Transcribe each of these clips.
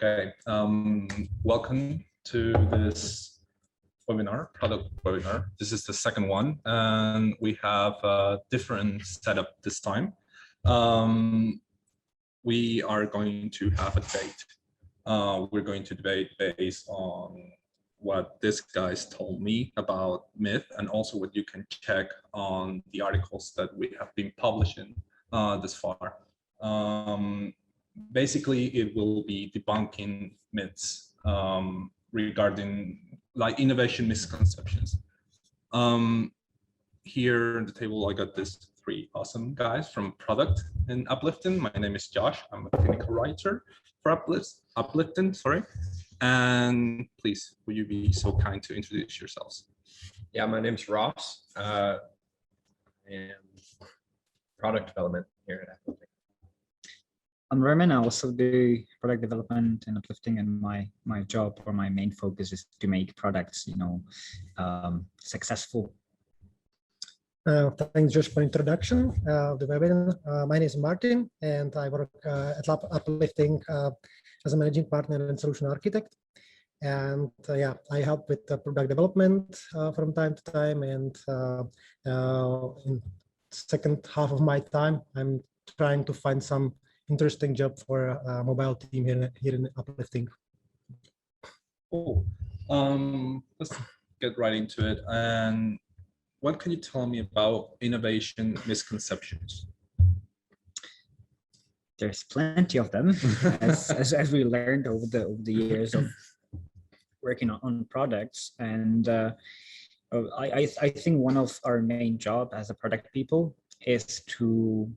Okay, welcome to this webinar, product webinar. This is the second one, and we have a different setup this time. We are going to have a debate. We're going to debate based on what this guys told me about myth, and also what you can check on the articles that we have been publishing this far. Basically, it will be debunking myths regarding like innovation misconceptions. Here on the table, I got this three awesome guys from product and Uplifting. My name is Josh. I'm a technical writer for Uplifting, sorry. And please, will you be so kind to introduce yourselves? Yeah, my name's Ross. I am product development here at Uplifting. I'm Roman. I also do product development and Uplifting, and my job or my main focus is to make products, successful. Thanks, Josh, for introduction of the webinar. My name is Martin, and I work at Uplifting as a managing partner and solution architect. And yeah, I help with product development from time to time. And in second half of my time, I'm trying to find some interesting job for a mobile team here in Uplifting. Cool. Let's get right into it. And what can you tell me about innovation misconceptions? There's plenty of them, as we learned over the years of working on products. And I think one of our main job as a product people is to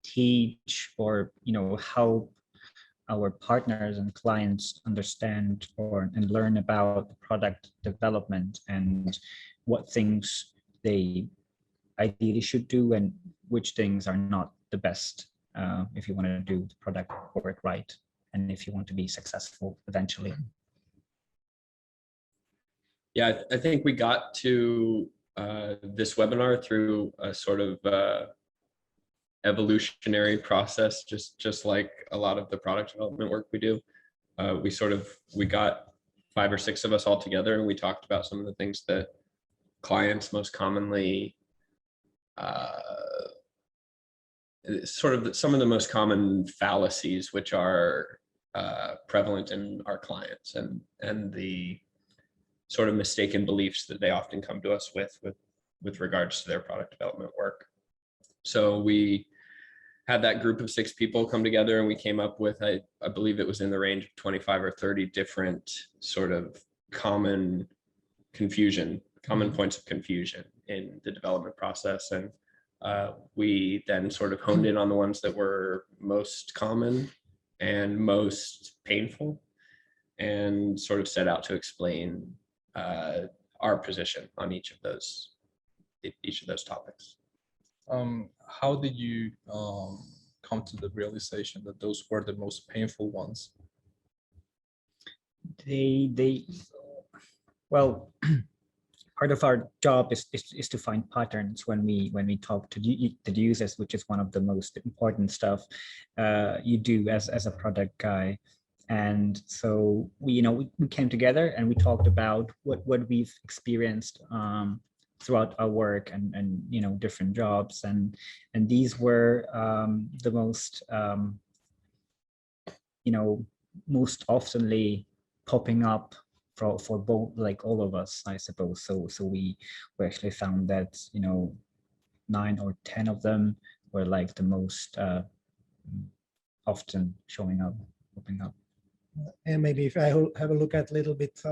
teach or help our partners and clients understand and learn about product development and what things they ideally should do and which things are not the best if you want to do the product work right and if you want to be successful eventually. Yeah, I think we got to this webinar through a sort of evolutionary process, just like a lot of the product development work we do. We got 5 or 6 of us all together, and we talked about some of the things that clients most commonly some of the most common fallacies which are prevalent in our clients, and the sort of mistaken beliefs that they often come to us with regards to their product development work. So we had that group of 6 people come together, and we came up with, I believe it was in the range of 25 or 30 different sort of common points of confusion in the development process. And we then sort of honed in on the ones that were most common and most painful, and sort of set out to explain our position on each of those topics. How did you come to the realization that those were the most painful ones? Well, part of our job is to find patterns when we talk to the users, which is one of the most important stuff you do as a product guy. And so we came together and we talked about what we've experienced throughout our work and different jobs, and these were the most most oftenly popping up for both, like all of us, I suppose. So we actually found that 9 or 10 of them were like the most often popping up. And maybe if I have a look at a little bit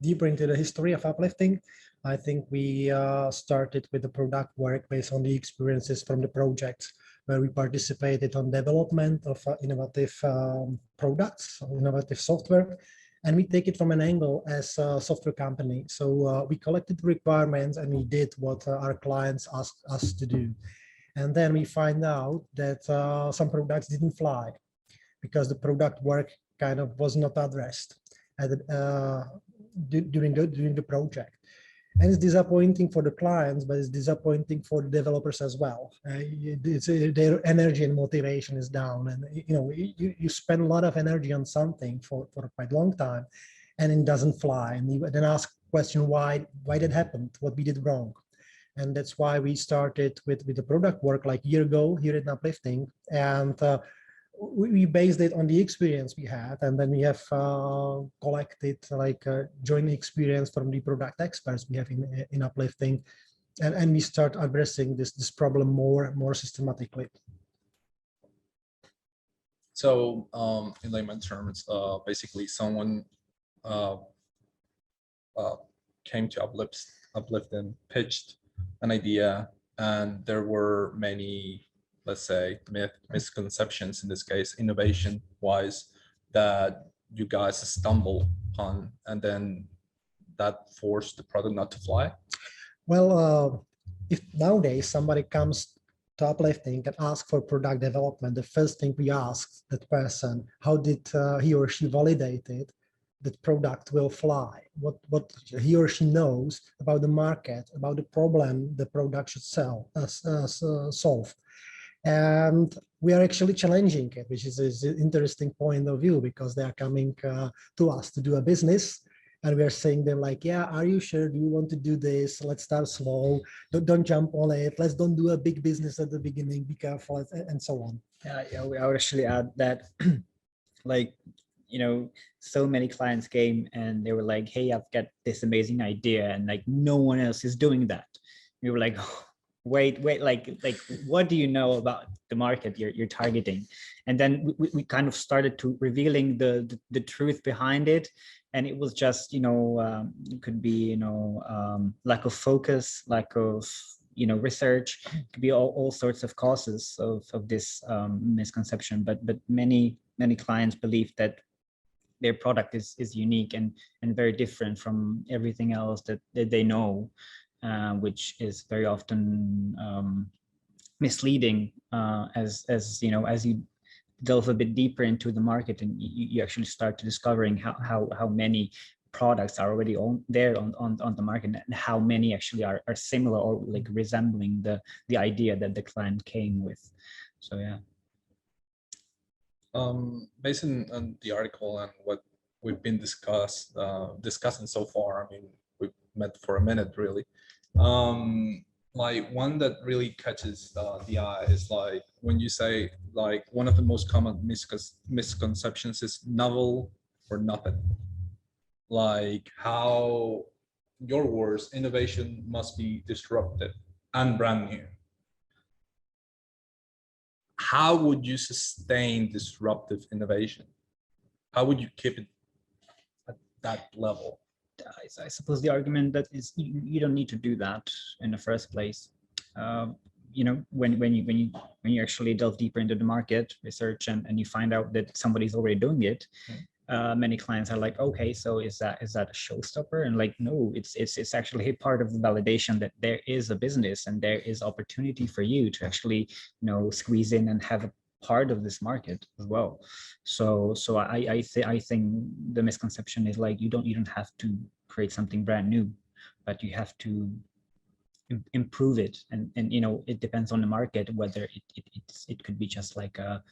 deeper into the history of Uplifting, I think we started with the product work based on the experiences from the projects where we participated on development of innovative products, innovative software, and we take it from an angle as a software company. So we collected requirements and we did what our clients asked us to do. And then we find out that some products didn't fly because the product work kind of was not addressed during the project. And it's disappointing for the clients, but it's disappointing for the developers as well. Their energy and motivation is down, and you spend a lot of energy on something for a quite long time, and it doesn't fly. And you then ask question why that happened, what we did wrong. And that's why we started with the product work like a year ago here at Uplifting, and we based it on the experience we had, and then we have collected like joint experience from the product experts we have in Uplifting, and we start addressing this problem more systematically. So in layman terms, basically someone came to Uplifting, pitched an idea, and there were many, let's say, misconceptions in this case, innovation wise, that you guys stumble on, and then that forced the product not to fly? Well, if nowadays somebody comes to Uplifting and asks for product development, the first thing we ask that person, how did he or she validate it that product will fly? What he or she knows about the market, about the problem the product should solve. And we are actually challenging it, which is an interesting point of view, because they are coming to us to do a business. And we are saying them like, yeah, are you sure? Do you want to do this? Let's start slow. Don't jump on it. Let's don't do a big business at the beginning. Be careful, and so on. Yeah, I would actually add that, like, so many clients came and they were like, hey, I've got this amazing idea, and like no one else is doing that. We were like, oh, wait, like what do you know about the market you're targeting? And then we kind of started to revealing the truth behind it. And it was just, it could be, lack of focus, lack of, research. It could be all sorts of causes of this misconception. But many clients believe that their product is unique and very different from everything else that they know, which is very often misleading, as you delve a bit deeper into the market, and you actually start to discovering how many products are already on the market, and how many actually are similar or like resembling the idea that the client came with. So yeah. Based on the article and what we've been discussing so far, I mean, we've met for a minute really. Like one that really catches the eye is like when you say like one of the most common misconceptions is novel or nothing. Like how, your words, innovation must be disruptive and brand new. How would you sustain disruptive innovation? How would you keep it at that level? I suppose the argument that is you don't need to do that in the first place. When you actually delve deeper into the market research and you find out that somebody's already doing it, many clients are like, okay, so is that a showstopper? And like, no, it's actually a part of the validation that there is a business and there is opportunity for you to actually squeeze in and have a part of this market as well. So I think the misconception is like you don't have to create something brand new, but you have to improve it, and it depends on the market whether it could be just like a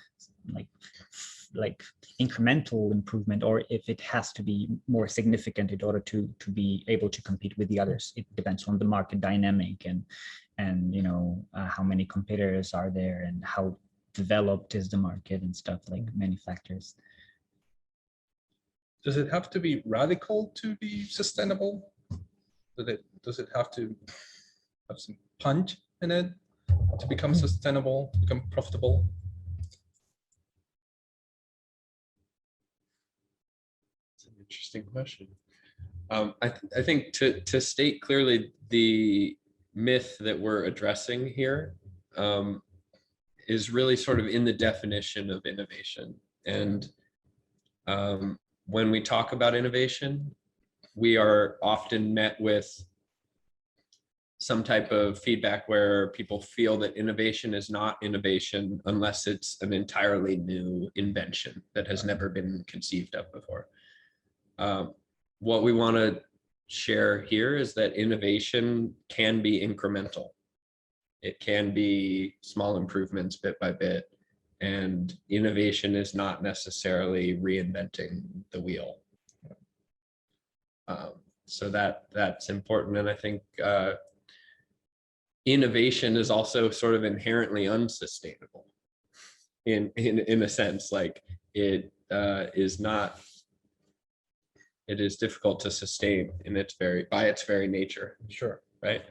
like incremental improvement, or if it has to be more significant in order to be able to compete with the others. It depends on the market dynamic and how many competitors are there and how developed is the market and stuff, like many factors. Does it have to be radical to be sustainable? Does it have to have some punch in it to become sustainable, become profitable? It's an interesting question. I think to state clearly the myth that we're addressing here is really sort of in the definition of innovation. And when we talk about innovation, we are often met with some type of feedback where people feel that innovation is not innovation unless it's an entirely new invention that has never been conceived of before. What we want to share here is that innovation can be incremental. It can be small improvements bit by bit, and innovation is not necessarily reinventing the wheel. So that's important, and I think innovation is also sort of inherently unsustainable in a sense. Like it is not. It is difficult to sustain in by its very nature. Sure. Right.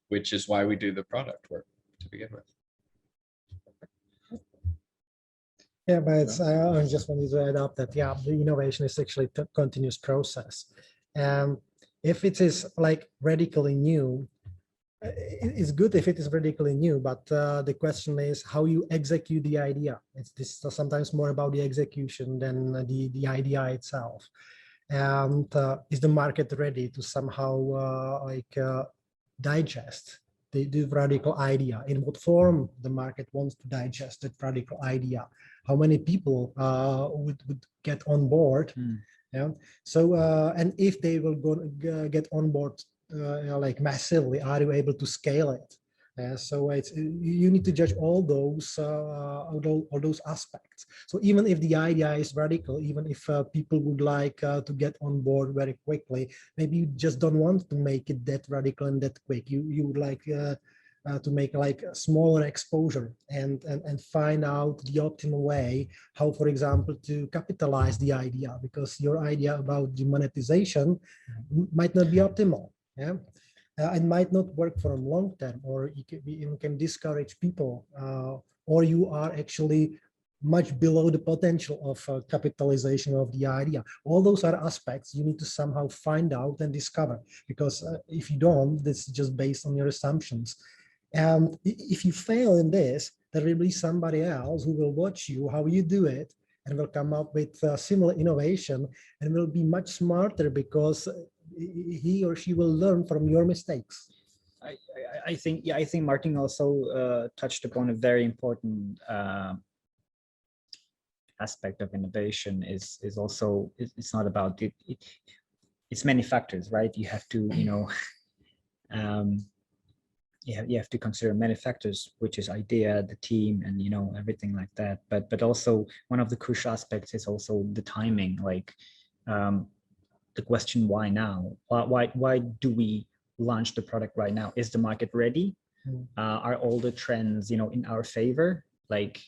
Which is why we do the product work to begin with. Yeah, but it's, I just wanted to add up that, yeah, the innovation is actually a continuous process. If it is like radically new, it's good if it is radically new, but the question is how you execute the idea. This is sometimes more about the execution than the idea itself. And is the market ready to somehow digest the radical idea? In what form the market wants to digest that radical idea? How many people would get on board? Yeah. So and if they will get on board like massively, are you able to scale it? So you need to judge all those aspects. So even if the idea is radical, even if people would like to get on board very quickly, maybe you just don't want to make it that radical and that quick. You would like to make like a smaller exposure and find out the optimal way how, for example, to capitalize the idea, because your idea about the monetization might not be optimal. Yeah. It might not work for a long term, or you can discourage people, or you are actually much below the potential of capitalization of the idea. All those are aspects you need to somehow find out and discover, because if you don't, this is just based on your assumptions. And if you fail in this, there will be somebody else who will watch you, how you do it, and will come up with similar innovation and will be much smarter because he or she will learn from your mistakes. I think Martin also touched upon a very important aspect of innovation. Is also it's not about it. It's many factors, right? You have to you have to consider many factors, which is idea, the team, and everything like that. But also one of the crucial aspects is also the timing, like the question, why now? Why do we launch the product right now? Is the market ready? Are all the trends in our favor? Like,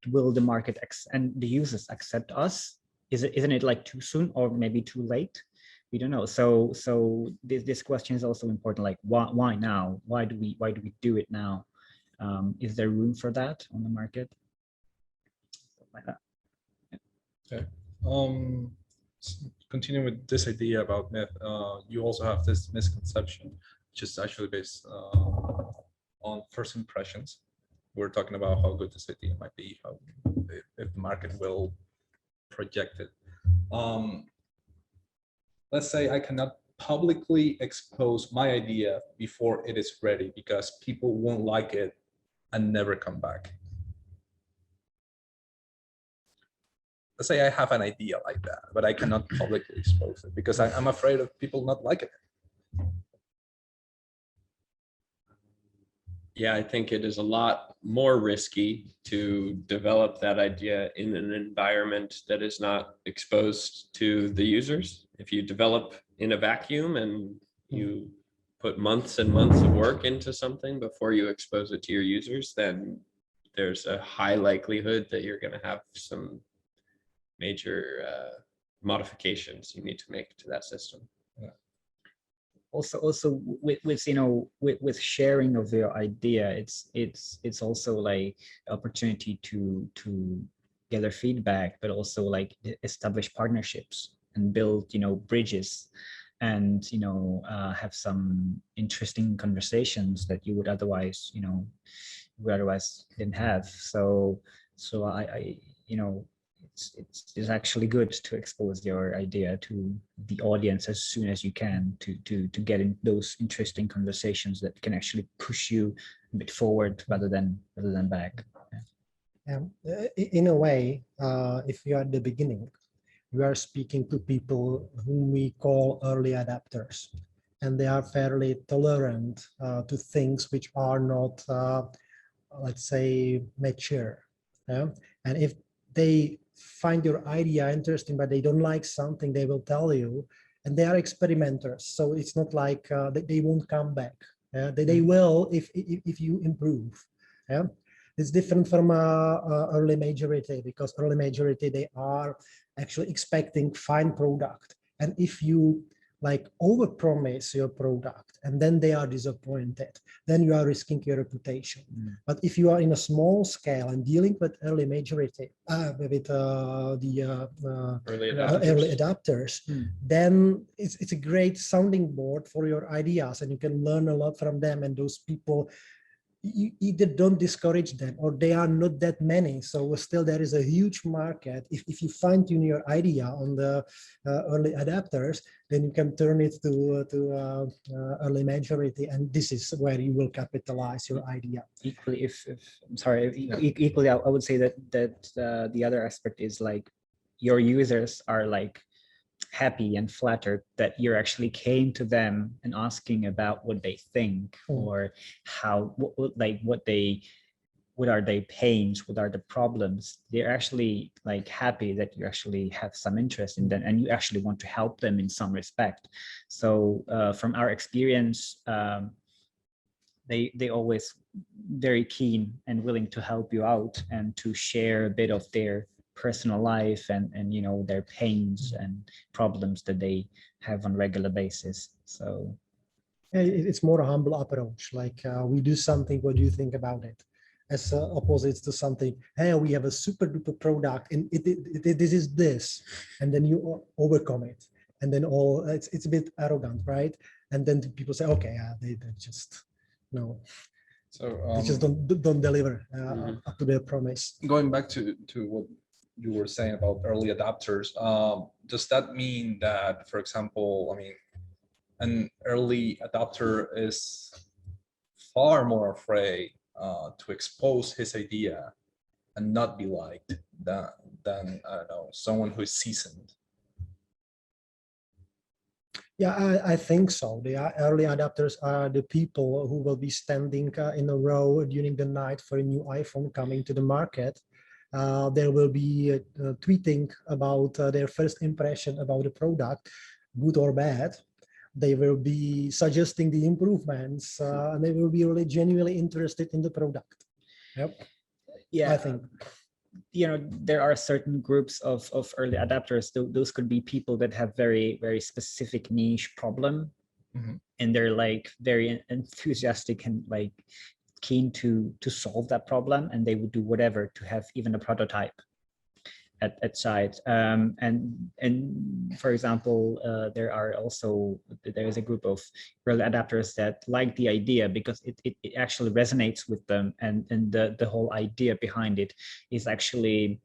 will the market and the users accept us? Isn't it like too soon or maybe too late? We don't know. So this question is also important. Like, why now? Why do we do it now? Is there room for that on the market? Stuff like that. Okay. Continue with this idea about myth. You also have this misconception, which is actually based on first impressions. We're talking about how good this idea might be, how if the market will project it. Let's say I cannot publicly expose my idea before it is ready because people won't like it and never come back. Let's say I have an idea like that, but I cannot publicly expose it because I'm afraid of people not liking it. Yeah, I think it is a lot more risky to develop that idea in an environment that is not exposed to the users. If you develop in a vacuum and you put months and months of work into something before you expose it to your users, then there's a high likelihood that you're going to have some major modifications you need to make to that system. Yeah. Also with sharing of your idea, it's also like opportunity to gather feedback, but also like establish partnerships and build bridges, and have some interesting conversations that you would otherwise didn't have. So I it's actually good to expose your idea to the audience as soon as you can to get in those interesting conversations that can actually push you a bit forward rather than back. In a way, if you are at the beginning, you are speaking to people whom we call early adapters, and they are fairly tolerant to things which are not, let's say, mature. Yeah? And if they find your idea interesting, but they don't like something, they will tell you. And they are experimenters, so it's not like they won't come back. They will if you improve. Yeah, it's different from early majority, because early majority, they are actually expecting fine product, and if you like overpromise your product and then they are disappointed, then you are risking your reputation. But if you are in a small scale and dealing with early majority, with early adapters, then it's a great sounding board for your ideas, and you can learn a lot from them. And those people, you either don't discourage them, or they are not that many. So still there is a huge market. If you fine tune your idea on the early adapters, then you can turn it to early majority, and this is where you will capitalize your idea. Equally, equally, I would say that the other aspect is like your users are like happy and flattered that you actually came to them and asking about what they think, or how, what are their pains, what are the problems. They're actually like happy that you actually have some interest in them and you actually want to help them in some respect. So from our experience, they always very keen and willing to help you out and to share a bit of their personal life and their pains and problems that they have on regular basis. So it's more a humble approach, like we do something, what do you think about it, as opposite to something, hey, we have a super duper product and this is this, and then you overcome it, and then it's a bit arrogant, right? And then people say, okay, they just they just don't deliver up to their promise. Going back to what you were saying about early adopters, does that mean that, for example, an early adopter is far more afraid to expose his idea and not be liked than I don't know, someone who is seasoned? Yeah, I think so. The early adopters are the people who will be standing in a row during the night for a new iPhone coming to the market. There will be tweeting about their first impression about the product, good or bad. They will be suggesting the improvements, and they will be really genuinely interested in the product. Yep. Yeah, I think. There are certain groups of early adapters. Those could be people that have very, very specific niche problem, and they're like very enthusiastic and like keen to solve that problem, and they would do whatever to have even a prototype at site. And for example, there is a group of early adapters that like the idea because it actually resonates with them, and the whole idea behind it is actually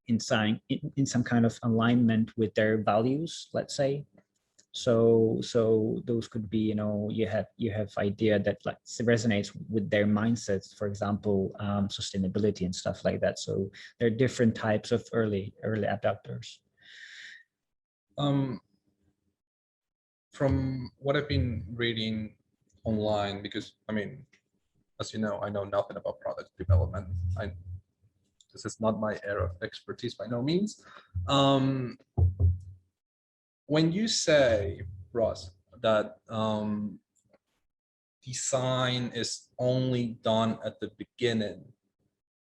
in some kind of alignment with their values, let's say. So those could be, you have idea that like resonates with their mindsets, for example, sustainability and stuff like that. So there are different types of early adopters. From what I've been reading online, because as you know, I know nothing about product development. This is not my area of expertise by no means. When you say, Ross, that design is only done at the beginning,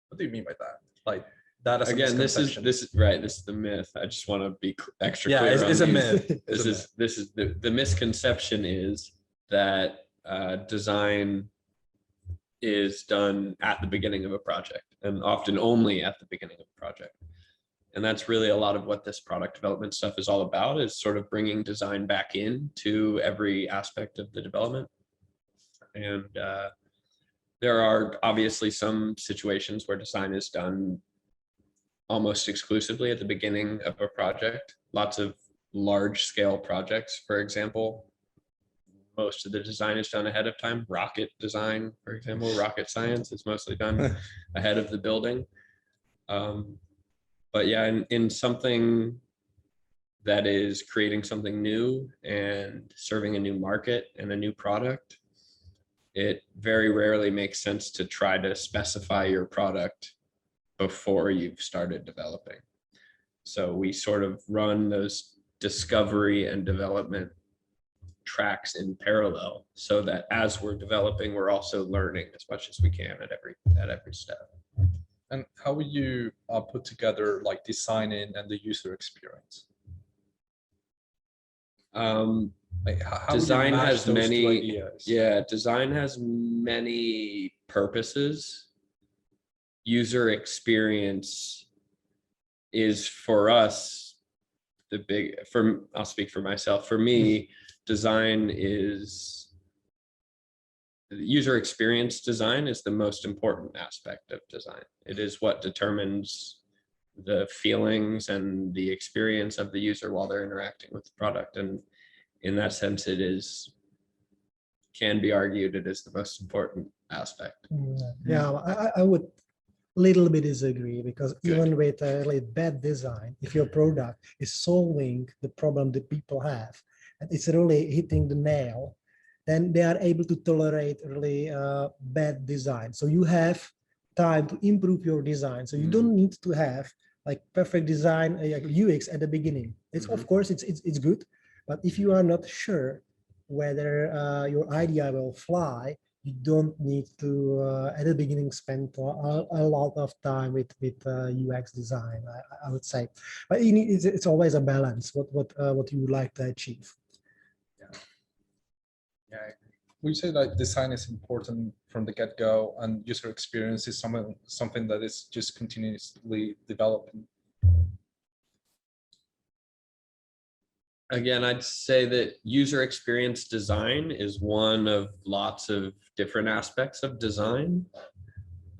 what do you mean by that? Like that as again, this is right. This is the myth. I just want to be extra clear. Yeah, it's a myth. This is the misconception is that design is done at the beginning of a project, and often only at the beginning of a project. And that's really a lot of what this product development stuff is all about, is sort of bringing design back into every aspect of the development. And there are obviously some situations where design is done almost exclusively at the beginning of a project. Lots of large scale projects, for example, most of the design is done ahead of time. Rocket design, for example, rocket science is mostly done ahead of the building. But yeah, in something that is creating something new and serving a new market and a new product, it very rarely makes sense to try to specify your product before you've started developing. So we sort of run those discovery and development tracks in parallel, so that as we're developing, we're also learning as much as we can at every step. And how would you put together like designing and the user experience? Like how would you Design match has those two many, ideas? yeah, design has many purposes. User experience is for us I'll speak for myself. For me, design is user experience. Design is the most important aspect of design. It is what determines the feelings and the experience of the user while they're interacting with the product. And in that sense, can be argued it is the most important aspect. Yeah, I would little bit disagree, because Good. even with really bad design, if your product is solving the problem that people have, and it's really hitting the nail, then they are able to tolerate really bad design. So you have time to improve your design. So you don't need to have like perfect design UX at the beginning. It's of course it's good, but if you are not sure whether your idea will fly, you don't need to at the beginning spend a lot of time with UX design. I would say, but it's always a balance. What you would like to achieve. Yeah, we say that design is important from the get-go, and user experience is something that is just continuously developing. Again, I'd say that user experience design is one of lots of different aspects of design.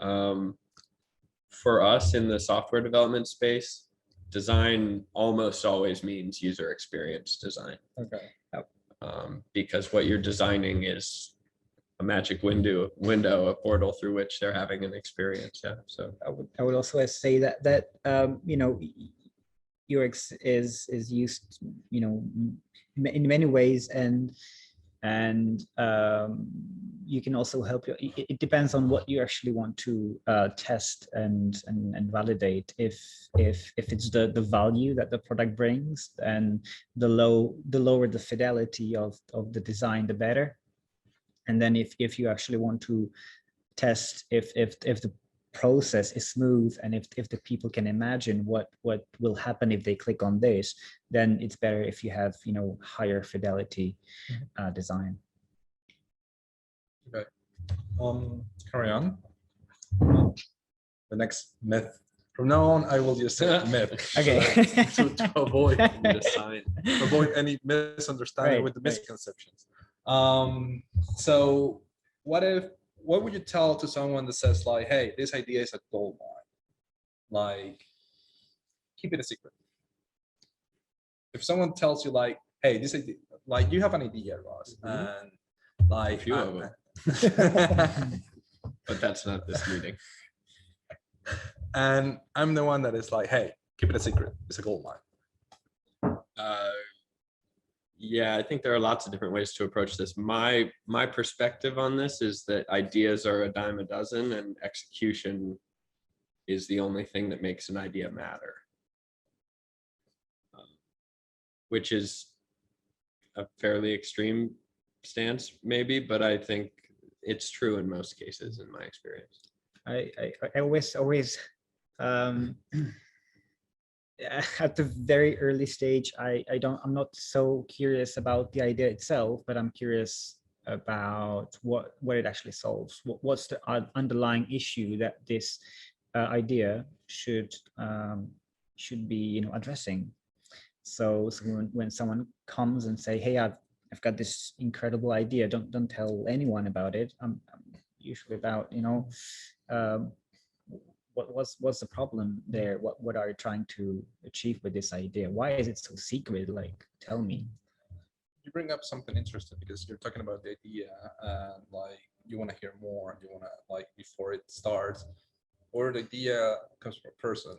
For us in the software development space, design almost always means user experience design. Okay. Because what you're designing is a magic window, a portal through which they're having an experience. Yeah. So I would also say that you know, UX is used, you know, in many ways, and you can also help you. It depends on what you actually want to test and validate. If it's the value that the product brings, and the lower the fidelity of the design, the better. And then if you actually want to test if the process is smooth, and if the people can imagine what will happen if they click on this, then it's better if you have, you know, higher fidelity design. Okay. Carry on. The next myth. From now on, I will just say myth. Okay. to avoid any misunderstanding Right, with the right. misconceptions. So what would you tell to someone that says like, hey, this idea is a gold mine, like keep it a secret? If someone tells you like, hey, this idea, like you have an idea, Ross, and like a few of them, but that's not this meeting. And I'm the one that is like, hey, keep it a secret, it's a gold mine. Yeah, I think there are lots of different ways to approach this. My perspective on this is that ideas are a dime a dozen, and execution is the only thing that makes an idea matter. Which is a fairly extreme stance, maybe, but I think it's true in most cases, in my experience. I always at the very early stage, I'm not so curious about the idea itself, but I'm curious about what it actually solves. What's the underlying issue that this idea should be, you know, addressing. So when someone comes and say, hey, I've got this incredible idea, don't tell anyone about it. I'm usually about, you know, what's the problem there? What are you trying to achieve with this idea? Why is it so secret? Like, tell me. You bring up something interesting, because you're talking about the idea, and like you want to hear more, you want to, like, before it starts, or the idea comes from a person.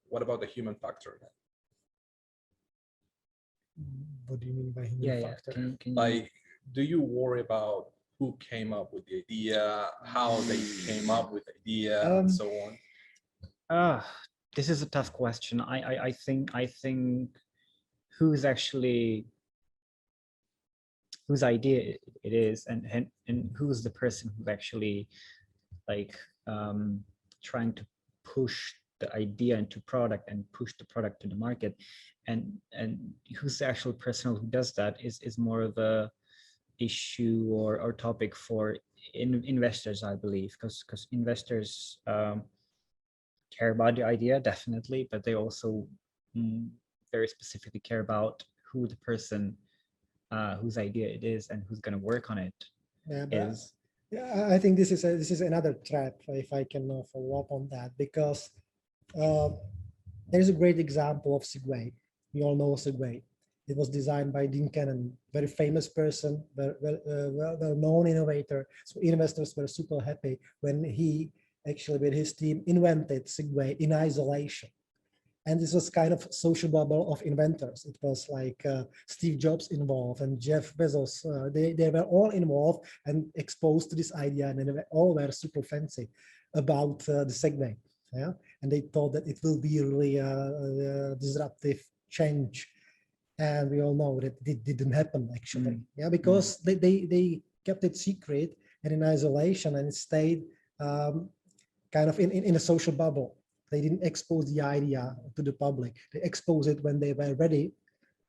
What about the human factor then? What do you mean by human Yeah, yeah. factor? Can you, Like, do you worry about who came up with the idea, how they came up with the idea, and so on? this is a tough question. I think who's actually whose idea it is, and who's the person who's actually like trying to push the idea into product and push the product to the market, and who's the actual person who does that is more of a issue or topic for investors, I believe, because investors care about the idea, definitely, but they also very specifically care about who the person whose idea it is and who's going to work on it Yeah, is. yeah, I think this is another trap, if I can follow up on that, because there's a great example of Segway. We all know Segway. It was designed by Dean Cannon, very famous person, well-known innovator. So investors were super happy when he actually, with his team, invented Segway in isolation. And this was kind of social bubble of inventors. It was like Steve Jobs involved and Jeff Bezos. They were all involved and exposed to this idea, and they all were super fancy about the Segway. Yeah, and they thought that it will be really a disruptive change. And we all know that it didn't happen actually. Yeah, because they kept it secret and in isolation, and it stayed kind of in a social bubble. They didn't expose the idea to the public. They exposed it when they were ready,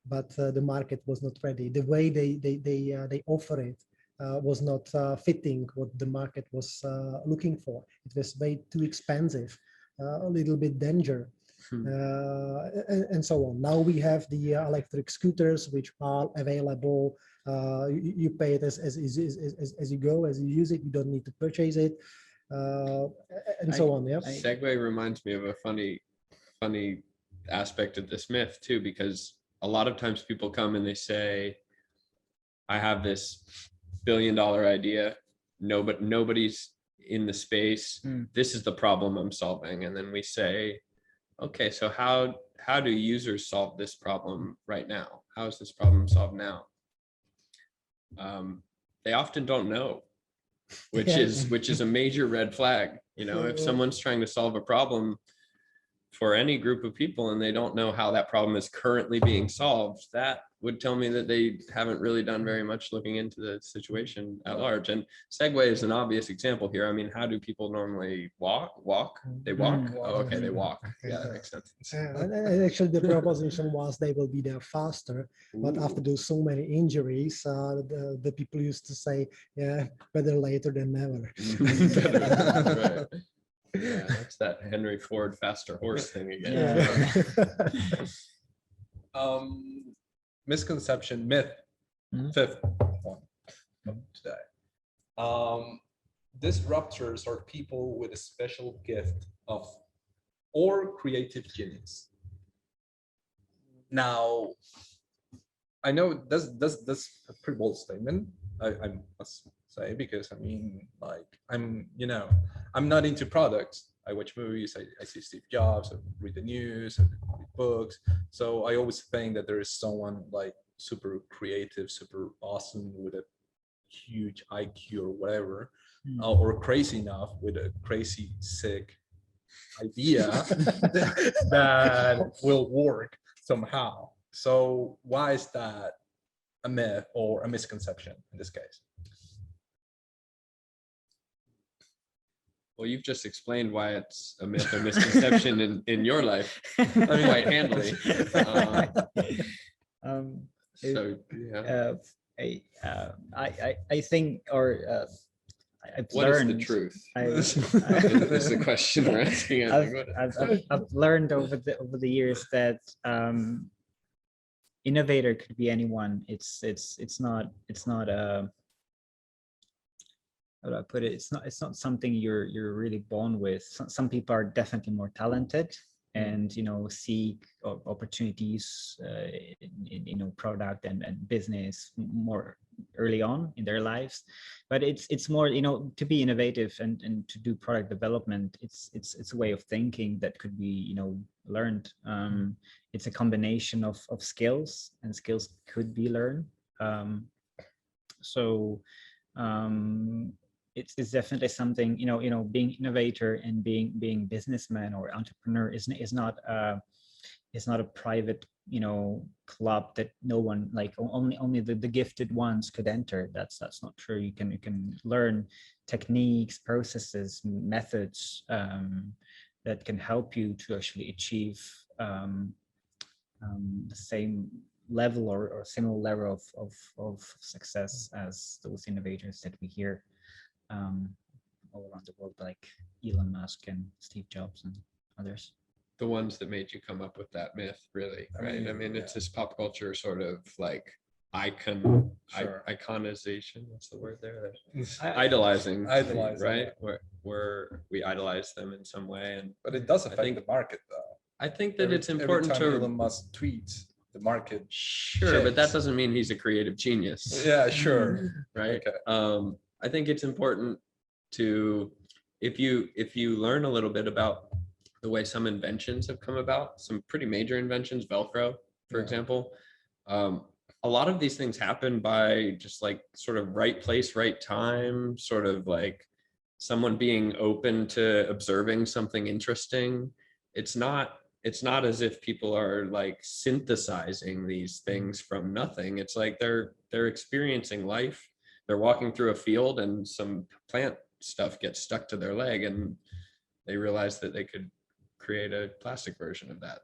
but the market was not ready. The way they offer it was not fitting what the market was looking for. It was way too expensive, a little bit danger, and so on. Now we have the electric scooters, which are available. You pay it as you go, as you use it. You don't need to purchase it. And so on. Yeah. Segway reminds me of a funny aspect of this myth too, because a lot of times people come and they say, I have this billion-dollar idea. Nobody's in the space. This is the problem I'm solving. And then we say, okay, so how do users solve this problem right now? How is this problem solved now? They often don't know, which is a major red flag. You know, if someone's trying to solve a problem for any group of people and they don't know how that problem is currently being solved, that would tell me that they haven't really done very much looking into the situation at large. And Segway is an obvious example here. I mean, how do people normally walk? They walk? Oh, okay, they walk. Yeah, that makes sense. And actually, the proposition was they will be there faster. But after those so many injuries, the people used to say, yeah, better later than never. Right. Yeah, that's that Henry Ford faster horse thing again. Misconception myth, fifth one of today. Disruptors are people with a special gift of or creative genius. Now, I know that's a pretty bold statement. I must say, because I mean, like, I'm not into products. I watch movies, I see Steve Jobs, I read the news, I read books. So I always think that there is someone like super creative, super awesome with a huge IQ or whatever, or crazy enough with a crazy sick idea that will work somehow. So why is that a myth or a misconception in this case? Well, you've just explained why it's a myth or misconception in your life quite handily. So yeah. I think, or I've what learned, is the truth? Is the question we're asking. I've learned over the years that innovator could be anyone. It's not how do I put it? It's not something you're really born with. Some people are definitely more talented and seek opportunities in product and business more early on in their lives. But it's more, to be innovative and to do product development, it's a way of thinking that could be, learned. It's a combination of skills, and skills could be learned. So it's definitely something, being innovator and being businessman or entrepreneur is not a private, club that no one, like only the gifted ones could enter. That's not true. You can learn techniques, processes, methods that can help you to actually achieve the same level or similar level of success as those innovators that we hear all around the world, like Elon Musk and Steve Jobs and others. The ones that made you come up with that myth, really, right? I mean, it's this pop culture sort of like iconization. What's the word there? Idolizing, right? Where we idolize them in some way, but it does affect the market, though. I think that it's important to Elon Musk tweets, the market. Sure, but that doesn't mean he's a creative genius. Yeah, sure. Right. Okay. I think it's important to, if you learn a little bit about the way some inventions have come about, some pretty major inventions, Velcro, for example. A lot of these things happen by just like sort of right place, right time, sort of like someone being open to observing something interesting. It's not as if people are like synthesizing these things from nothing. It's like they're experiencing life. They're walking through a field and some plant stuff gets stuck to their leg, and they realize that they could create a plastic version of that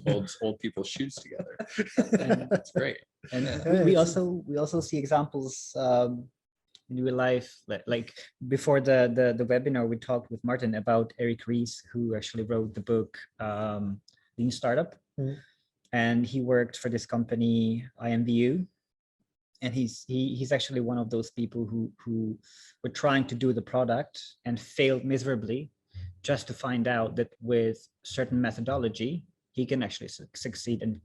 holds old people's shoes together. And that's great. And we also see examples in real life. Like before the webinar, we talked with Martin about Eric Reese, who actually wrote the book Lean Startup. And he worked for this company IMVU. And he's actually one of those people who were trying to do the product and failed miserably, just to find out that with certain methodology, he can actually succeed and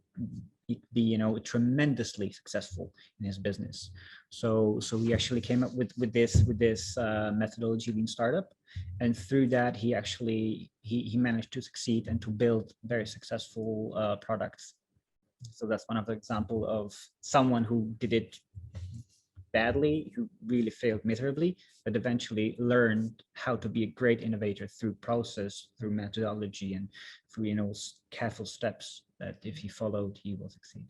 be, tremendously successful in his business. So we actually came up with this methodology, Lean Startup, and through that he actually he managed to succeed and to build very successful products. So that's one of the example of someone who did it badly, who really failed miserably, but eventually learned how to be a great innovator through process, through methodology, and through careful steps that if he followed, he will succeed.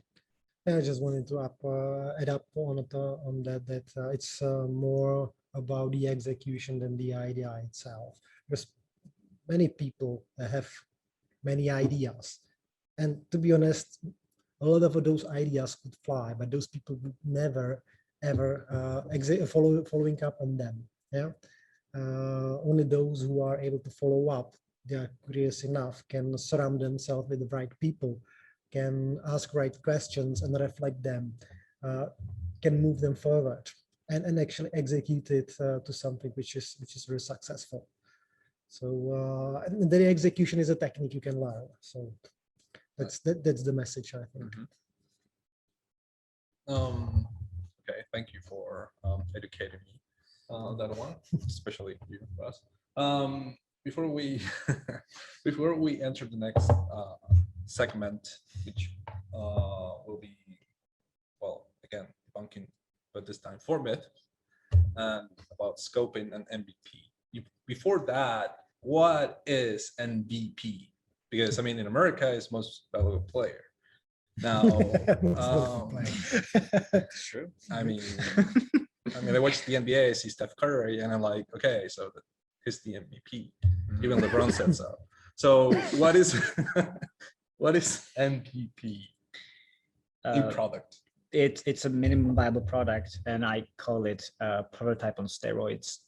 Yeah, I just wanted to add up on that it's more about the execution than the idea itself, because many people have many ideas, and to be honest, a lot of those ideas could fly, but those people would never ever following up on them. Only those who are able to follow up, they are curious enough, can surround themselves with the right people, can ask right questions and reflect them, can move them forward and actually execute it to something which is very successful. So and the execution is a technique you can learn. So that's the message, I think. Okay, thank you for educating me on that one, especially you, Russ. Before we before we enter the next segment, which will be, well, again, debunking, but this time for myth and about scoping and MVP. Before that, what is MVP? Because I mean, in America, it's most valuable player. Now, It's true. I mean, I watched the NBA, I see Steph Curry, and I'm like, okay, so he's the MVP. Even LeBron said so. So what is what is MVP? New product. It's a minimum viable product, and I call it a prototype on steroids.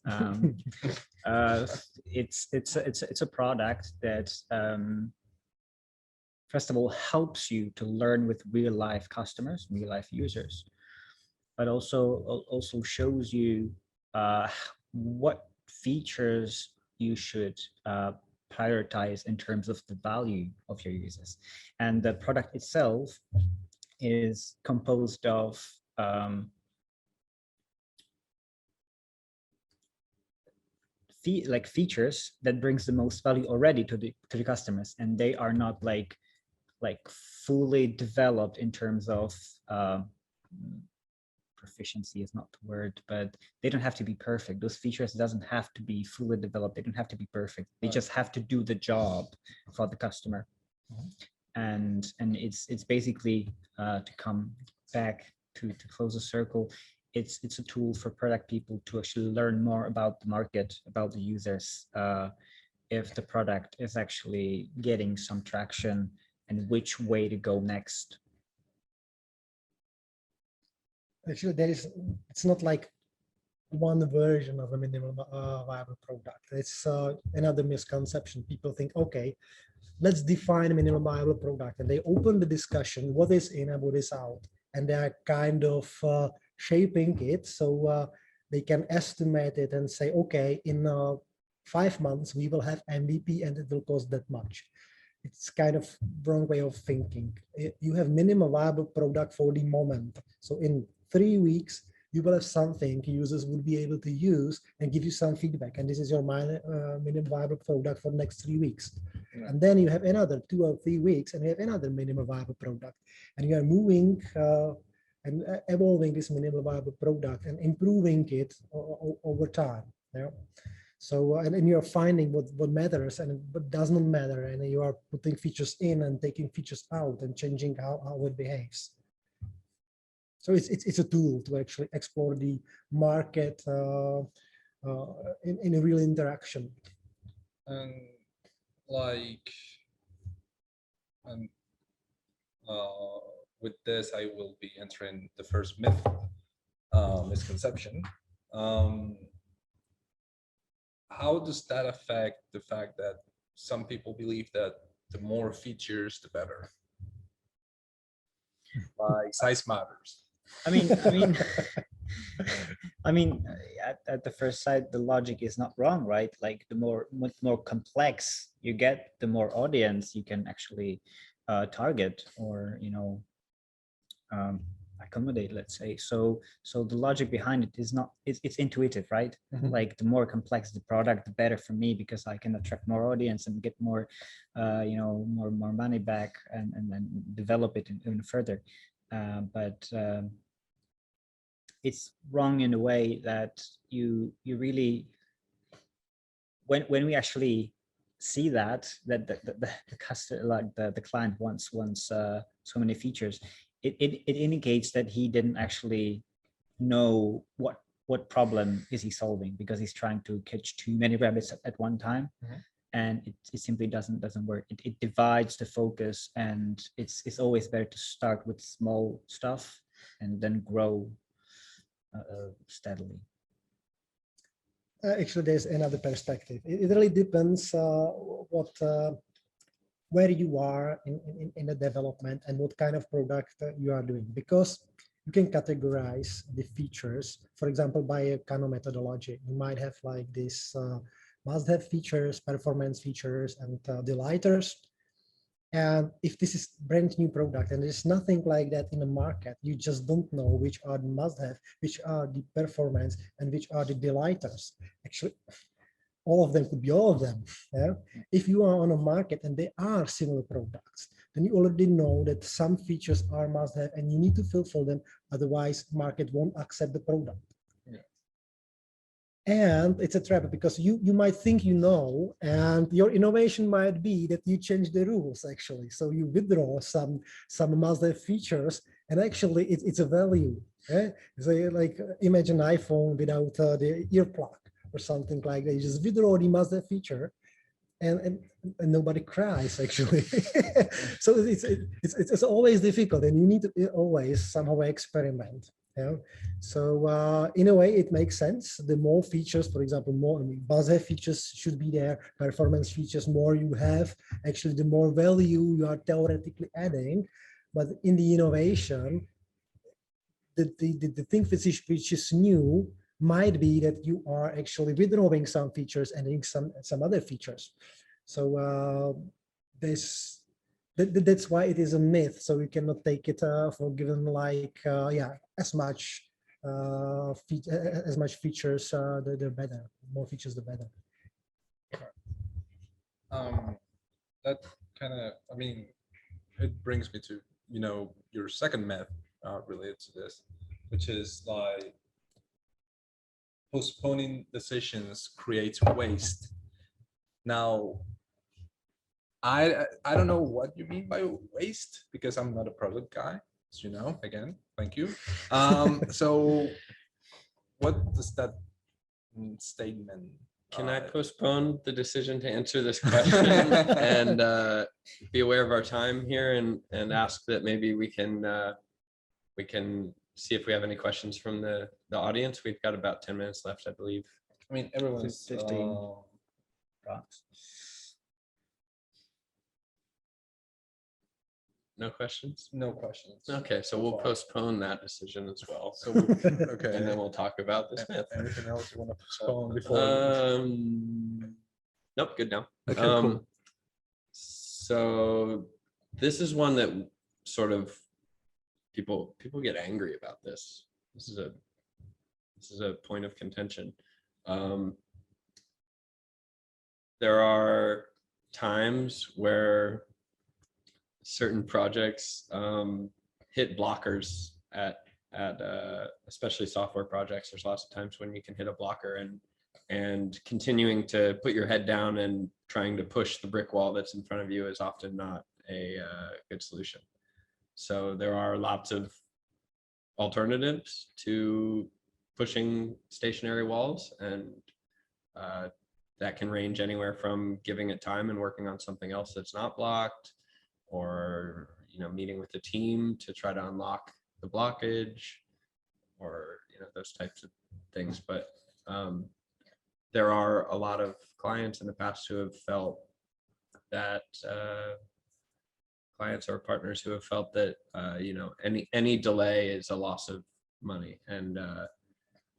It's a product that first of all helps you to learn with real life customers, real life users, but also shows you what features you should prioritize in terms of the value of your users. And the product itself is composed of features that brings the most value already to the customers, and they are not like fully developed in terms of proficiency is not the word, but they don't have to be perfect. Those features doesn't have to be fully developed. They don't have to be perfect. They just have to do the job for the customer. And it's basically to come back to close a circle. It's a tool for product people to actually learn more about the market, about the users, if the product is actually getting some traction and which way to go next. Actually, it's not like one version of a minimum viable product. It's another misconception. People think, okay, let's define a minimum viable product, and they open the discussion, what is in and what is out, and they are kind of shaping it so they can estimate it and say, okay, in 5 months we will have MVP and it will cost that much. It's kind of wrong way of thinking. You have minimum viable product for the moment. So in 3 weeks, you will have something users will be able to use and give you some feedback. And this is your minimum viable product for the next 3 weeks. Yeah. And then you have another 2 or 3 weeks and you have another minimum viable product. And you are moving and evolving this minimum viable product and improving it over time. Yeah. So, and you're finding what matters and what does not matter. And you are putting features in and taking features out and changing how it behaves. So it's a tool to actually explore the market in a real interaction. And like, with this, I will be entering the first myth, misconception. How does that affect the fact that some people believe that the more features, the better? Like size matters. I mean, at the first sight, the logic is not wrong, right? Like the much more complex you get, the more audience you can actually target or, you know, accommodate, let's say. So the logic behind it is not, it's intuitive, right? Mm-hmm. Like the more complex the product, the better for me, because I can attract more audience and get more, you know, more money back and then develop it even further. But it's wrong in a way that you really, when we actually see that the customer, like the client wants so many features, it indicates that he didn't actually know what problem is he solving, because he's trying to catch too many rabbits at one time. Mm-hmm. And it simply doesn't work. It divides the focus, and it's always better to start with small stuff and then grow steadily. Actually, there's another perspective. It really depends where you are in the development and what kind of product you are doing, because you can categorize the features, for example, by a Kano methodology. You might have like this must-have features, performance features, and delighters. And if this is brand new product and there's nothing like that in the market, you just don't know which are the must-have, which are the performance, and which are the delighters. Actually, all of them could be all of them. Yeah? If you are on a market and there are similar products, then you already know that some features are must-have and you need to fulfill them. Otherwise, market won't accept the product. And it's a trap, because you might think you know, and your innovation might be that you change the rules actually. So you withdraw some must-have features, and actually it's a value. Eh? So like imagine an iPhone without the earplug or something like that. You just withdraw the must-have feature, and nobody cries actually. So it's always difficult, and you need to always somehow experiment. Yeah. So in a way, it makes sense. The more features, for example, more must-have features should be there. Performance features, more you have, actually, the more value you are theoretically adding. But in the innovation, the thing which is new might be that you are actually withdrawing some features and adding some other features. So that's why it is a myth. So you cannot take it for given, like as much features, the better. More features, the better. that kind of, I mean, it brings me to, your second myth related to this, which is like postponing decisions creates waste. Now, I don't know what you mean by waste because I'm not a product guy, as you know, again, thank you. So what does that statement? Can I postpone the decision to answer this question and be aware of our time here and ask that maybe we can see if we have any questions from the audience. We've got about 10 minutes left, I believe. I mean, everyone's 15. Rocks. No questions? no questions. Okay, so we'll postpone that decision as well. So okay, And then we'll talk about this myth. anything else you want to postpone before? Nope, good now. Okay, cool. So this is one that sort of people get angry about this. This is a point of contention. There are times where certain projects hit blockers at especially software projects. There's lots of times when you can hit a blocker, and continuing to put your head down and trying to push the brick wall that's in front of you is often not a good solution. So there are lots of alternatives to pushing stationary walls, and that can range anywhere from giving it time and working on something else that's not blocked, or meeting with the team to try to unlock the blockage, or those types of things. But there are a lot of clients in the past who have felt that clients or partners who have felt that any delay is a loss of money, and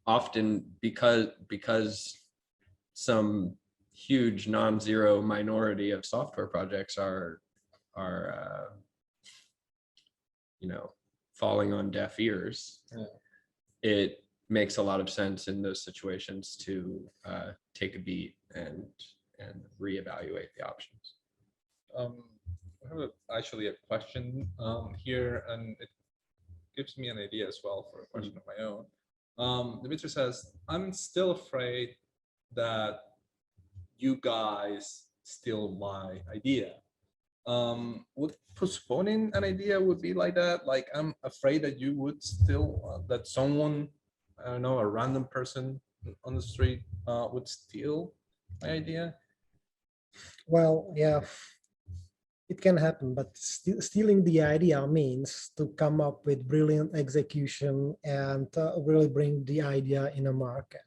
often because some huge non-zero minority of software projects are falling on deaf ears. Yeah. It makes a lot of sense in those situations to take a beat and reevaluate the options. I have actually a question here, and it gives me an idea as well for a question of my own. Dimitri says, I'm still afraid that you guys steal my idea. Would postponing an idea would be like that? Like, I'm afraid that you would steal, that someone, I don't know, a random person on the street would steal my idea? Well, yeah, it can happen, but stealing the idea means to come up with brilliant execution and really bring the idea in a market.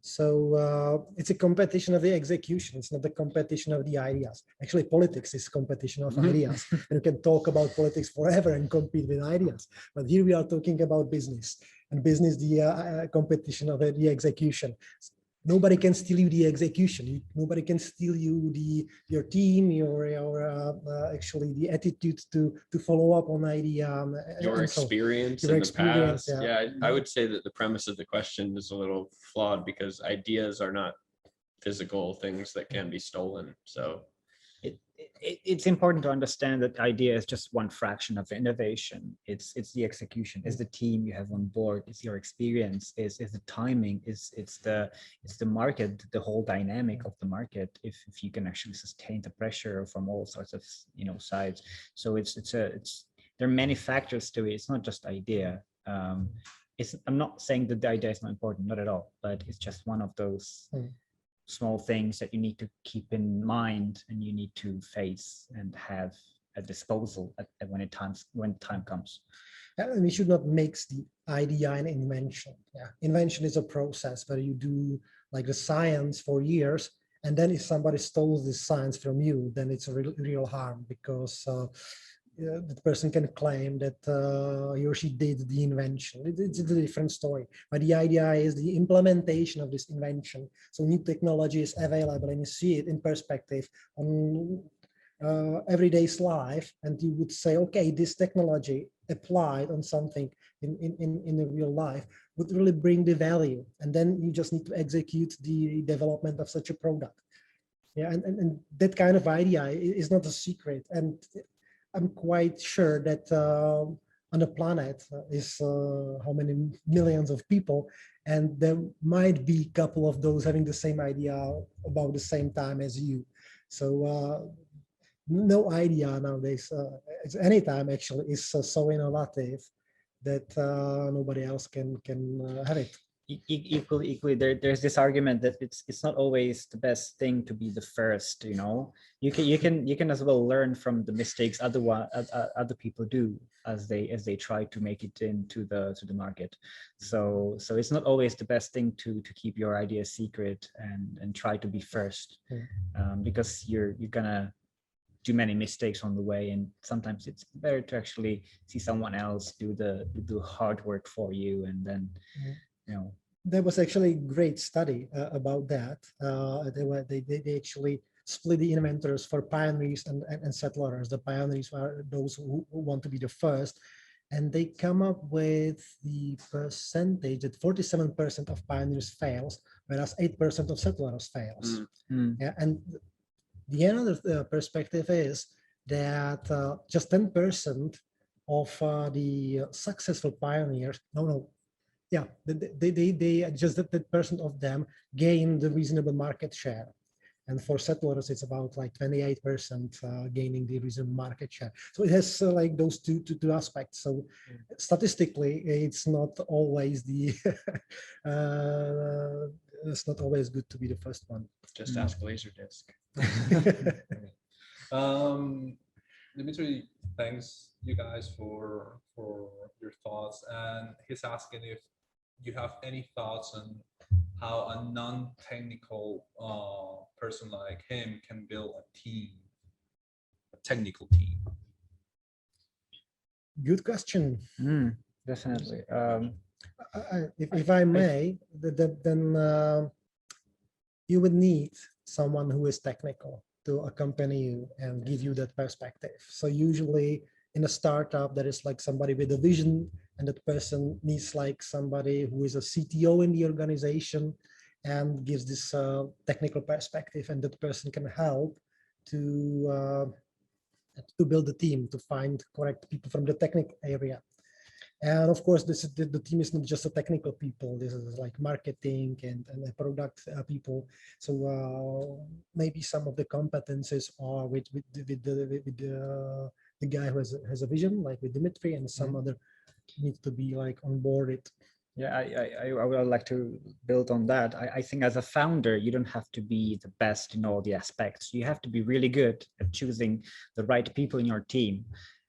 So it's a competition of the execution. It's not the competition of the ideas. Actually, politics is competition of ideas. And you can talk about politics forever and compete with ideas. But here we are talking about business, and business, the competition of the execution. Nobody can steal you the execution. Nobody can steal you your team, your actually the attitude to follow up on idea. Your experience in the past. Yeah, I would say that the premise of the question is a little flawed, because ideas are not physical things that can be stolen. So it's important to understand that idea is just one fraction of innovation. It's the execution, it's the team you have on board, it's your experience, is the timing, it's the market, the whole dynamic of the market, if you can actually sustain the pressure from all sorts of sides. So there are many factors to it. It's not just idea. I'm not saying that the idea is not important, not at all, but it's just one of those small things that you need to keep in mind and you need to face and have at disposal when time comes. And we should not mix the idea and invention. Yeah, invention is a process where you do like the science for years, and then if somebody stole this science from you, then it's a real harm, because the person can claim that he or she did the invention. It's a different story. But the idea is the implementation of this invention. So new technology is available, and you see it in perspective on everyday's life, and you would say, okay, this technology applied on something in the real life would really bring the value, and then you just need to execute the development of such a product. Yeah, and that kind of idea is not a secret. And I'm quite sure that on the planet is how many millions of people, and there might be a couple of those having the same idea about the same time as you. So no idea nowadays, it's any time actually, is so innovative that nobody else can have it. Equally, there's this argument that it's not always the best thing to be the first. You can as well learn from the mistakes other people do as they try to make it into the market. So it's not always the best thing to keep your idea secret and try to be first, because you're gonna do many mistakes on the way, and sometimes it's better to actually see someone else do the hard work for you, and then There was actually a great study about that. They actually split the inventors for pioneers and settlers. The pioneers are those who want to be the first, and they come up with the percentage that 47% of pioneers fails, whereas 8% of settlers fails. Yeah, and the other perspective is that just 10% of the successful pioneers, they just that percent of them gain the reasonable market share. And for settlers, it's about like 28% gaining the reasonable market share. So it has like those two aspects. So statistically, it's not always it's not always good to be the first one. Just ask Laserdisc. Dimitri thanks you guys for your thoughts, and he's asking if you have any thoughts on how a non-technical person like him can build a technical team. Good question. Definitely. If I may, then you would need someone who is technical to accompany you and give you that perspective. So usually in a startup, there is like somebody with a vision, and that person needs like somebody who is a CTO in the organization and gives this technical perspective, and that person can help to build the team, to find correct people from the technical area. And of course, the team is not just a technical people. This is like marketing and product people. So maybe some of the competences are with the guy who has a vision, like with Dimitri, and some other need to be like onboarded. Yeah, I would like to build on that. I think as a founder, you don't have to be the best in all the aspects. You have to be really good at choosing the right people in your team.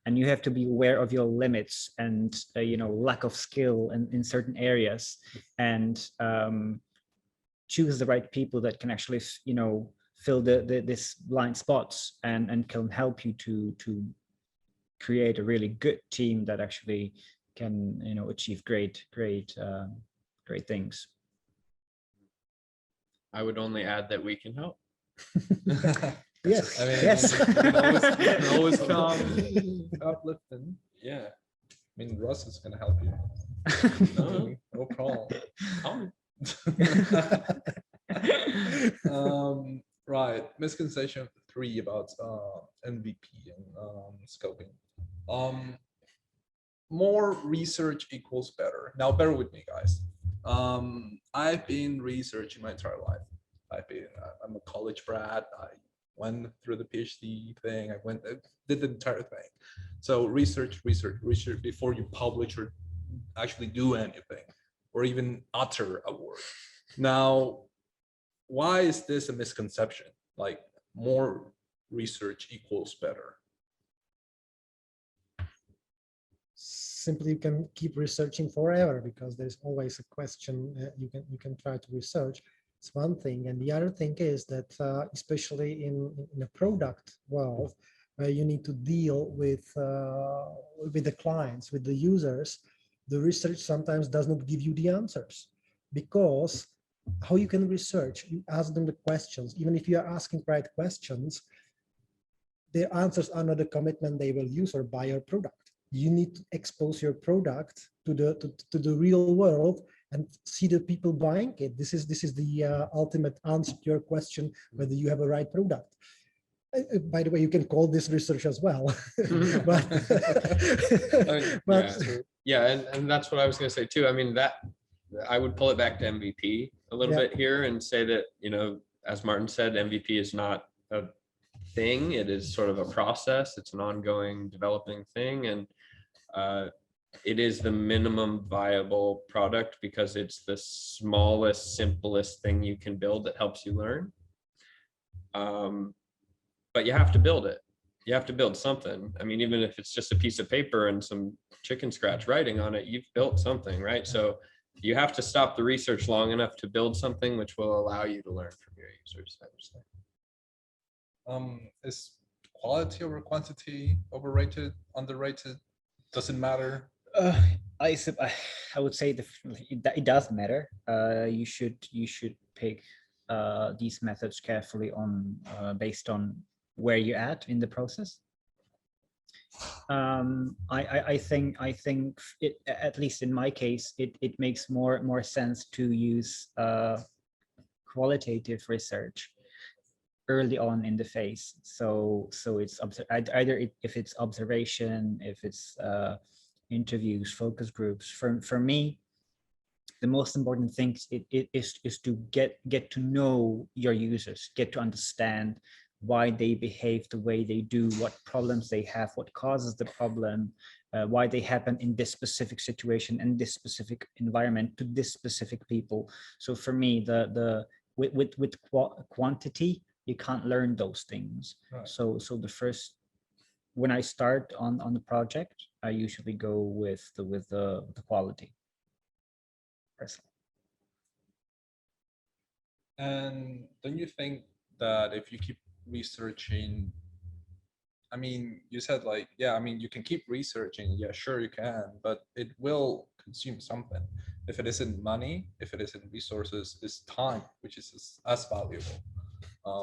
And you have to be aware of your limits and lack of skill in certain areas, and choose the right people that can actually fill this blind spots and can help you to create a really good team that actually can achieve great things. I would only add that we can help. Yes. I mean, Yes. you can always come uplifting. Yeah. I mean, Russ is going to help you. No problem. Right. Misconception 3 about MVP and scoping. More research equals better. Now, bear with me, guys. I've been researching my entire life. I'm a college brat. I went through the PhD thing. Did the entire thing. So research before you publish or actually do anything, or even utter a word. Now, why is this a misconception? Like, more research equals better. Simply, you can keep researching forever because there's always a question you can try to research. It's one thing, and the other thing is that especially in a product world where you need to deal with the clients, with the users, the research sometimes does not give you the answers, because how you can research, you ask them the questions. Even if you are asking right questions, their answers are not the commitment they will use or buy your product. You need to expose your product to the real world and see the people buying it. This is the ultimate answer to your question whether you have a right product. By the way, you can call this research as well. but but yeah, and that's what I was going to say too. I mean, that I would pull it back to MVP a little bit here and say that, you know, as Martin said, MVP is not a thing. It is sort of a process. It's an ongoing developing thing. And it is the minimum viable product because it's the smallest, simplest thing you can build that helps you learn. But you have to build it. You have to build something. I mean, even if it's just a piece of paper and some chicken scratch writing on it, you've built something, right? So you have to stop the research long enough to build something which will allow you to learn from your users, I would say. Is quality over quantity overrated, underrated? Does it matter? I would say it does matter. You should pick these methods carefully on based on where you're at in the process. I think it, at least in my case, it makes more sense to use qualitative research early on in the phase. So it's either if it's observation, if it's interviews, focus groups. For me, the most important thing is to get to know your users, get to understand why they behave the way they do, what problems they have, what causes the problem, why they happen in this specific situation and this specific environment to this specific people. So for me, with quantity, you can't learn those things. Right. So the first, when I start on the project, I usually go with the quality. Personally. And don't you think that if you keep researching, I mean, you said like, yeah, I mean, you can keep researching. Yeah, sure you can, but it will consume something. If it isn't money, if it isn't resources, it's time, which is as valuable.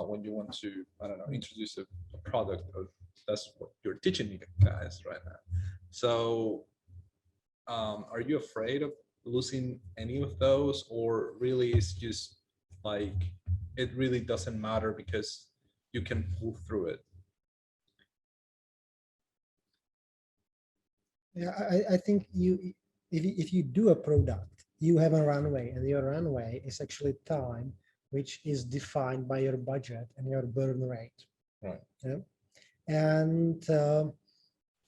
When you want to, I don't know, introduce a product, that's what you're teaching me guys right now. So are you afraid of losing any of those, or really it's just like, it really doesn't matter because you can pull through it? Yeah, I think if you do a product, you have a runway, and your runway is actually time, which is defined by your budget and your burn rate. Right. Yeah. And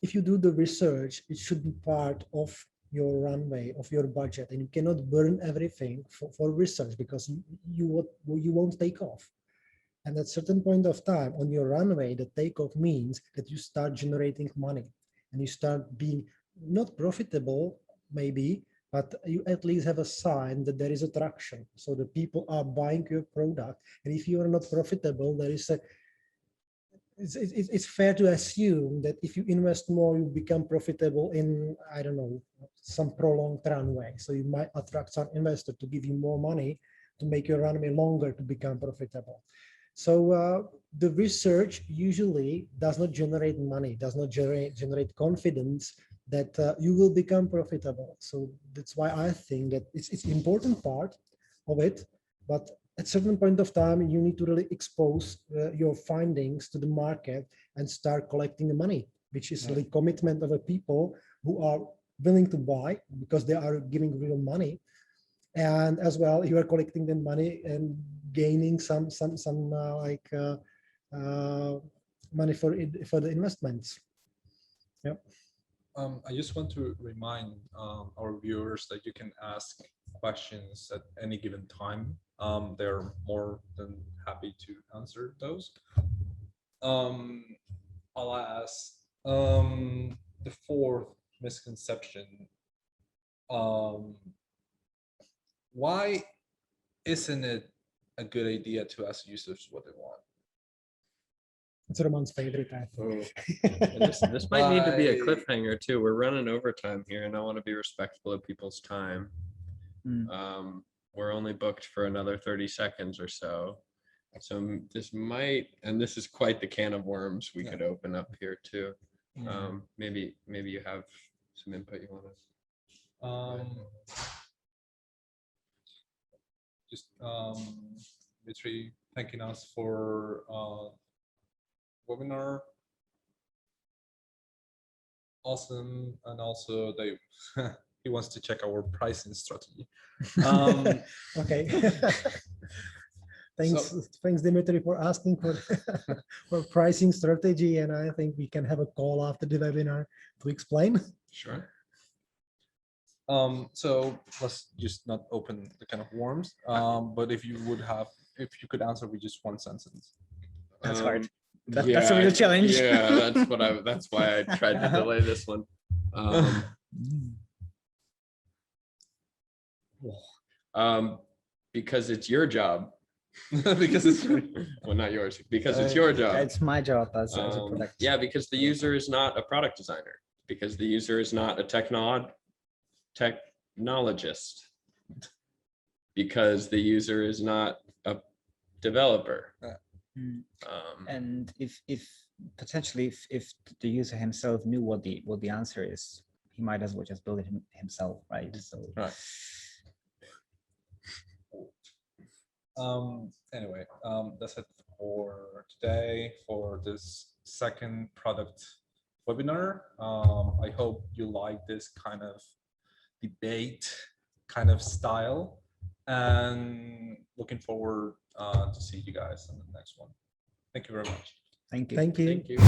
if you do the research, it should be part of your runway, of your budget, and you cannot burn everything for research because you won't take off. And at a certain point of time on your runway, the takeoff means that you start generating money and you start being not profitable, maybe, but you at least have a sign that there is a traction. So the people are buying your product. And if you are not profitable, there is it's fair to assume that if you invest more, you become profitable in, I don't know, some prolonged runway. So you might attract some investor to give you more money to make your runway longer to become profitable. So the research usually does not generate money, does not generate confidence that you will become profitable. So that's why I think that it's an important part of it, but at a certain point of time, you need to really expose your findings to the market and start collecting the money, which is the commitment of the people who are willing to buy because they are giving real money. And as well, you are collecting the money and gaining some money for the investments. Yep. I just want to remind our viewers that you can ask questions at any given time. They're more than happy to answer those. I'll ask the fourth misconception. Why isn't it a good idea to ask users what they want? It's Roman's favorite, I think. This might need to be a cliffhanger too. We're running overtime here, and I want to be respectful of people's time. We're only booked for another 30 seconds or so. So this might, and this is quite the can of worms we could open up here too. Maybe you have some input you want to. just Vuchtrl thanking us for webinar. Awesome, and also they he wants to check our pricing strategy. Okay. Thanks, thanks Dimitri for asking for for pricing strategy, and I think we can have a call after the webinar to explain. Sure. So let's just not open the can of worms. But if you could answer with just one sentence. That's hard. Um, That's a real challenge. Yeah, that's why I tried to delay this one. Because it's your job. Because it's Well, not yours, because it's your job. It's my job as a product. Yeah, because the user is not a product designer, because the user is not a technologist, because the user is not a developer. And if potentially if the user himself knew what the answer is, he might as well just build it himself, right? So right. Anyway, that's it for today for this second product webinar. I hope you like this kind of debate kind of style, and looking forward to see you guys in the next one. Thank you very much. thank you. Thank you. Thank you.